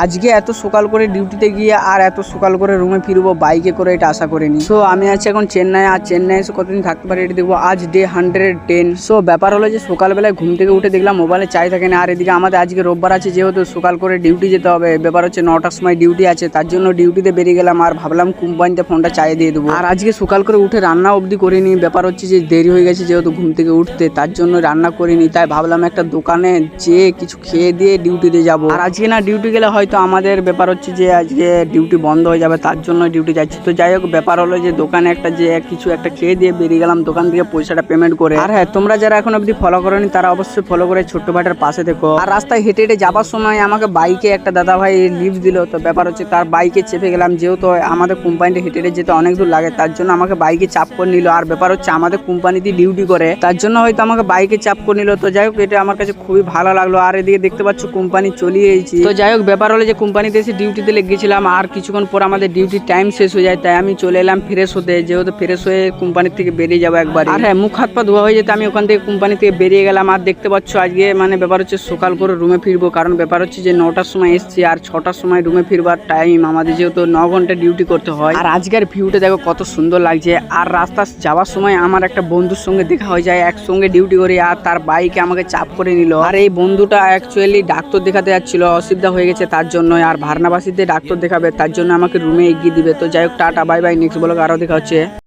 আজকে এত সকাল করে ডিউটিতে গিয়ে আর এত সকাল করে রুমে ফিরবো বাইকে করে, এটা আশা করিনি। সো আমি আছি এখন চেন্নাই, আর চেন্নাই এসে কতদিন থাকতে পারি এটা দেখবো। আজ ডে 110। সো ব্যাপার হলো যে সকালবেলায় ঘুম থেকে উঠে দেখলাম মোবাইলে চাই থাকে না। আর এদিকে আমাদের আজকে রোববার আছে, যেহেতু সকাল করে ডিউটি যেতে হবে। ব্যাপার হচ্ছে 9টার সময় ডিউটি আছে, তার জন্য ডিউটিতে বেরিয়ে গেলাম। আর ভাবলাম কোম্পানিতে ফোনটা চাই দিয়ে দেবো। আর আজকে সকাল করে উঠে রান্না অবধি করিনি। ব্যাপার হচ্ছে যে দেরি হয়ে গেছে যেহেতু ঘুম থেকে উঠতে, তার জন্য রান্না করিনি। তাই ভাবলাম একটা দোকানে যেয়ে কিছু খেয়ে দিয়ে ডিউটিতে যাবো। আর আজকে না ডিউটি গেলে হয়তো আমাদের ব্যাপার হচ্ছে যে আজকে ডিউটি বন্ধ হয়ে যাবে, তার জন্য ডিউটি যাচ্ছি। তো যাই হোক, ব্যাপার হলো যে দোকানে একটা যে কিছু একটা খেয়ে দিয়ে বেরিয়ে গেলাম দোকান থেকে পয়সাটা পেমেন্ট করে। আর হ্যাঁ, তোমরা যারা এখন অবধি ফলো করোনি তারা অবশ্যই ফলো করে ছোট্ট ভাইটার পাশে দেখো। আর রাস্তায় হেঁটে হেঁটে যাবার সময় আমাকে বাইকে একটা দাদা ভাই লিফট দিল। তো ব্যাপার হচ্ছে তার বাইকে চেপে গেলাম, যেহেতু আমাদের কোম্পানিতে হেঁটে হেঁটে যেতে অনেক দূর লাগে, তার জন্য আমাকে বাইকে চাপ করে নিল। আর ব্যাপার হচ্ছে আমাদের কোম্পানিতে ডিউটি করে, তার জন্য হয়তো আমাকে বাইকে চাপ করে নিল। তো যাই হোক, এটা আমার কাছে খুবই ভালো লাগলো। আর এদিকে দেখতে পাচ্ছ কোম্পানি চলে এসেছি। তো যাই হোক, ব্যাপার হলো যে কোম্পানিতে এসে ডিউটিতে লেগেছিলাম, আর কিছুক্ষণ পর আমাদের ডিউটির টাইম শেষ হয়ে যায়। তাই আমি চলে এলাম ফ্রেশ হতে, যেহেতু ফ্রেশ হয়ে কোম্পানি থেকে বেরিয়ে যাবো একবার। আর হ্যাঁ, মুখ হাত পা ধোয়া হয়ে যেতে আমি ওখান থেকে কোম্পানি থেকে বেরিয়ে গেলাম। আর দেখতে পাচ্ছ আজকে মানে ব্যাপার হচ্ছে সকাল করে রুমে ফিরবো, কারণ ব্যাপার হচ্ছে যে 9টার সময় এসছি আর 6টার সময় রুমে ফিরবার টাইম আমাদের, যেহেতু 9 ঘন্টা ডিউটি করতে হয়। আর আজকের ভিউটা দেখো কত সুন্দর লাগছে। আর রাস্তা যাওয়ার সময় আমার একটা বন্ধুর সঙ্গে দেখা হয়ে যায়, একসঙ্গে ডিউটি করি, আর তার বাইকে আমাকে চাপ করে নিল। আর এই বন্ধুটা অ্যাকচুয়ালি ডাক্তার দেখাতে যাচ্ছিল, অসুবিধা হয়ে গেছে তার জন্য। আর ভারনাবাসীতে ডাক্তার দেখাবে, তার জন্য আমাকে রুমে এগিয়ে দিবে। তো যাই হোক, টাটা বাই বাই, নেক্সট ব্লগে আরও দেখা হচ্ছে।